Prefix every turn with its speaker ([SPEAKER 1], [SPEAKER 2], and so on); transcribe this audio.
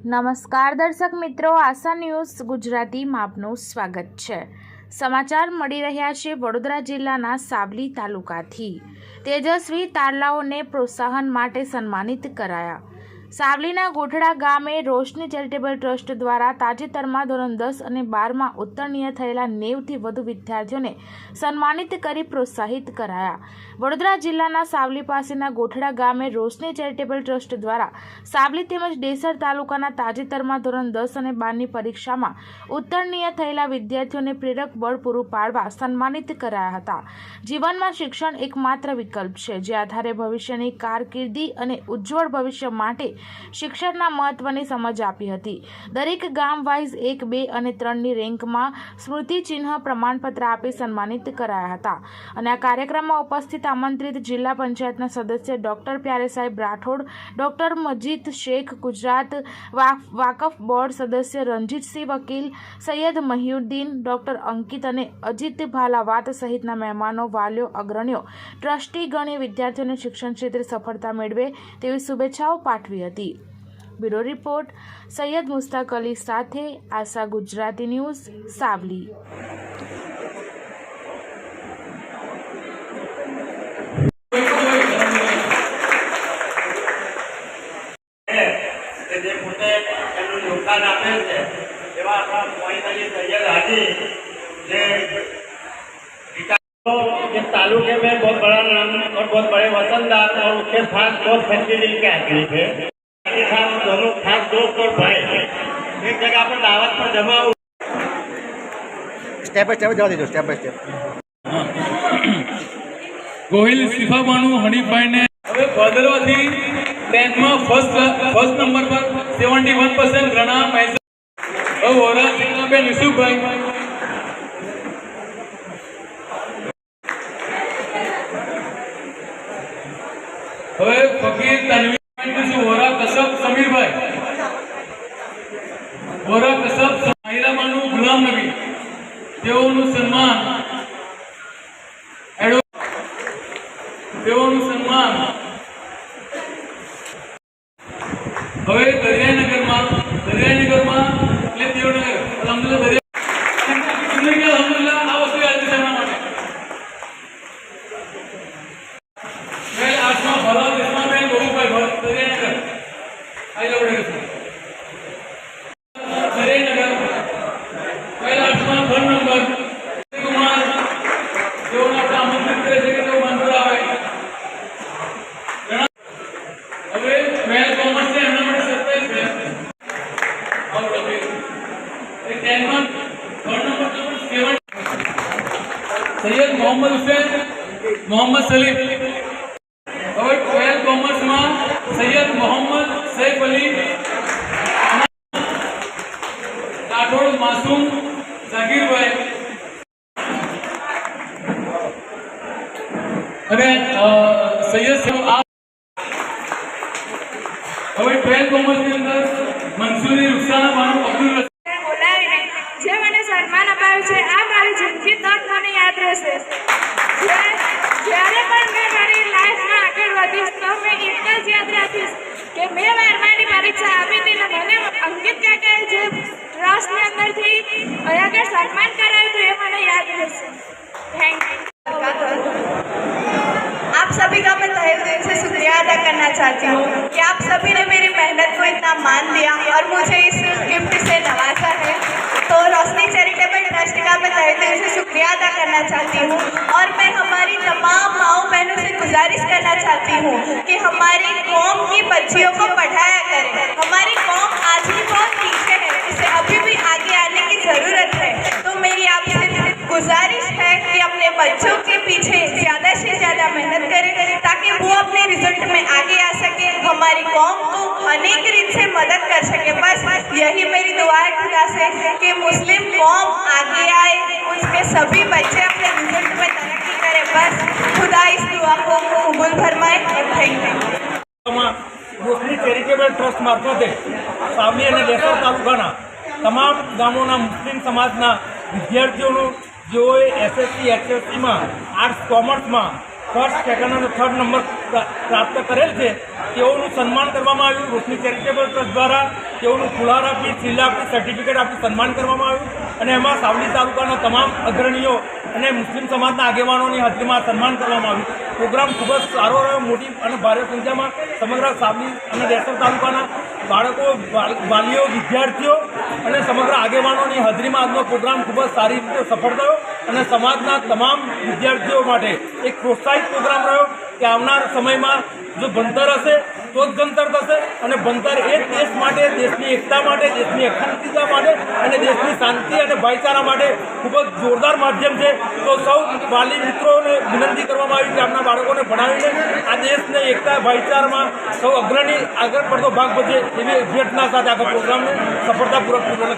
[SPEAKER 1] નમસ્કાર દર્શક મિત્રો, આશા ન્યૂઝ ગુજરાતીમાં આપનું સ્વાગત છે। સમાચાર મળી રહ્યા છે વડોદરા જિલ્લાના સાવલી તાલુકાથી। તેજસ્વી તારલાઓને પ્રોત્સાહન માટે સન્માનિત કરાયા। સાવલીના ગોઠડા ગામે રોશની ચેરિટેબલ ટ્રસ્ટ દ્વારા તાજેતરમાં ધોરણ 10 અને 12માં ઉત્તીર્ણ થયેલા 90થી વધુ વિદ્યાર્થીઓને સન્માનિત કરી પ્રોત્સાહિત કરાયા। વડોદરા જિલ્લાના સાવલી પાસેના ગોઠડા ગામે રોશની ચેરિટેબલ ટ્રસ્ટ દ્વારા સાવલી તેમજ ડેસર તાલુકાના તાજેતરમાં ધોરણ 10 અને 12ની પરીક્ષામાં ઉત્તીર્ણ થયેલા વિદ્યાર્થીઓને પ્રેરક બળ પૂરું પાડવા સન્માનિત કરાયા હતા। જીવનમાં શિક્ષણ એકમાત્ર વિકલ્પ છે, જે આધારે ભવિષ્યની કારકિર્દી અને ઉજ્જવળ ભવિષ્ય માટે શિક્ષણના મહત્વની સમજ આપી હતી। દરેક ગામ વાઇઝ 1, 2 અને 3ની રેન્કમાં સ્મૃતિ ચિહ્ન પ્રમાણપત્ર આપી સન્માનિત કરાયા હતા। અને આ કાર્યક્રમમાં ઉપસ્થિત આમંત્રિત જિલ્લા પંચાયતના સદસ્ય ડોક્ટર પ્યારે સાહેબ રાઠોડ, ડોક્ટર મજીદ શેખ, ગુજરાત વાકફ બોર્ડ સદસ્ય રણજીતસિંહ વકીલ, સૈયદ મહિઉદ્દીન, ડોક્ટર અંકિત અને અજીત ભાલાવાત સહિતના મહેમાનો, વાલીઓ, અગ્રણીઓ, ટ્રસ્ટીગણે વિદ્યાર્થીઓને શિક્ષણ ક્ષેત્રે સફળતા મેળવે તેવી શુભેચ્છાઓ પાઠવી હતી। બ્યુરો રિપોર્ટ સૈયદ મુસ્તાક અલી સાથે આશા ગુજરાતી ન્યૂઝ સાવલી।
[SPEAKER 2] इस तालुके में बहुत बड़ा नाम और बहुत बड़े वतनदार और उसके साथ बहुत फैसिलिटी के आदमी थे। के साथ दोनों खास दोस्त और भाई एक जगह पर दावत पर जमा हुए।
[SPEAKER 3] स्टेप बाय स्टेप जवा दीजिए, स्टेप बाय स्टेप।
[SPEAKER 4] ગોહિલ શિફાબાનુ હનીફભાઈને હવે ભાદરવાથી 10માં ફર્સ્ટ નંબર પર 71% ઘણા મહેસૂલ હવે ઓરા સિંગાબેન યુસુફભાઈ હવે ફકીર તનવીર ઓરા કસબ સમીરભાઈ ઓરા કસબ માહિરાબાનુ ગુલામ નબી તેઓનું સન્માન હવે દરિયાનગરમાં એટલે તેઓને અલહમદુલિલ્લાહ આ વસ્તુ યાદ છે એમના માટે મેં આઠમાં ભરત ઇસ્માબેન બહુભાઈ ભરત દરિયાનગર આવી જવડે દરિયાનગર પહેલા આઠમાં 3 નંબર કુમાર તેઓને આપણે આમંત્રિત કરે છે કે તેઓ મંત્ર આવે। હવે મેં કોમર્સ છે એમના માટે સરપ્રાઈઝ છે એક 10માં 3 નંબર પર 7 સૈયદ મોહમ્મદ હુસૈન મોહમ્મદ સલીમ। હવે 12 કોમર્સમાં સૈયદ મોહમ્મદ સૈફ અલી રાઠોડ માસૂમ જાગીરભાઈ અને સૈયદ હવે 12 કોમર્સની અંદર મંસૂરી રૂખસાના બાનુ અબ્દુલ
[SPEAKER 5] બોલાવીને જે મને સન્માન અપાયું છે, આ મારી જિંદગી તક મને યાદ રહેશે। જ્યારે પણ મેં મારી લાઈફમાં આગળ વધીશ તો મેં એક જ યાદ રાખીશ કે મેં 12માની પરીક્ષા આપી હતી અને મને અંકિત કાકાએ જે ટ્રસ્ટની અંદરથી આગળ સન્માન કરાયું હતું એ મને યાદ રહેશે। Thank you. आप सभी का मैं तहे दिल से शुक्रिया अदा करना चाहती हूँ कि आप सभी ने मेरी मेहनत को इतना मान दिया और मुझे इस गिफ्ट से नवाजा है। तो रोशनी चैरिटेबल ट्रस्ट का मैं तहे दिल से शुक्रिया अदा करना चाहती हूँ और मैं हमारी तमाम माओ बहनों से गुजारिश करना चाहती हूँ कि हमारी कौम की बच्चियों को पढ़ाया करें। हमारी कौम आज भी बहुत पीछे है, इसे अभी भी आगे आने की ज़रूरत है। तो मेरी आपसे गुजारिश है कि अपने बच्चों के पीछे ज़्यादा से ज़्यादा मेहनत करें ताकि वो अपने रिजल्ट में आगे आ सके, हमारी कौम को अनेक रीत से मदद कर सके। बस यही मेरी दुआ है खुदा से कि मुस्लिम कौम आगे आए, उसके सभी बच्चे अपने रिजल्ट में तरक्की करें। बस खुदा इस दुआ को कबूल फरमाए। Thank you.
[SPEAKER 2] Roshni charitable trust મારફતે સાવલી અને ડેસર તાલુકાના તમામ ગામોના મુસ્લિમ સમાજના વિદ્યાર્થીઓનું જેઓએ એસએસસી એચએસસીમાં આર્ટ્સ કોમર્સમાં ફર્સ્ટ, સેકન્ડ અને થર્ડ નંબર પ્રાપ્ત કરેલ છે તેઓનું સન્માન કરવામાં આવ્યું રોશની ચેરિટેબલ ટ્રસ્ટ દ્વારા। તેઓનું ફુલાર આપી, શીલા આપી, સર્ટિફિકેટ આપી સન્માન કરવામાં આવ્યું અને એમાં સાવલી તાલુકાના તમામ અગ્રણીઓ અને મુસ્લિમ સમાજના આગેવાનોની હાજરીમાં સન્માન કરવામાં આવ્યું. પ્રોગ્રામ ખૂબ જ સારો રહ્યો. મોટી અને ભારે સંખ્યામાં સમગ્ર સાવલી અને દેસર તાલુકાના બાળકો, વાલીઓ, વિદ્યાર્થીઓ અને સમગ્ર આગેવાનોની હાજરીમાં આજનો પ્રોગ્રામ ખૂબ જ સારી રીતે સફળ થયો અને સમાજના તમામ વિદ્યાર્થીઓ માટે એક પ્રોત્સાહિત પ્રોગ્રામ રહ્યો કે આવનાર સમયમાં જો ભણતર હશે તો જ ગણતર થશે અને ભણતર એ જ દેશ માટે, દેશની એકતા માટે, દેશની અખંડિતતા માટે અને દેશની શાંતિ અને ભાઈચારા માટે ખૂબ જ જોરદાર માધ્યમ છે. તો સૌ વાલી મિત્રોને વિનંતી કરવામાં આવી કે આપણા બાળકોને ભણાવીને આ દેશને એકતા, ભાઈચારામાં સૌ અગ્રણી આગળ પડતો ભાગ ભજવે એવી અભ્યર્થના સાથે આખા પ્રોગ્રામને સફળતાપૂર્વક પૂર્ણ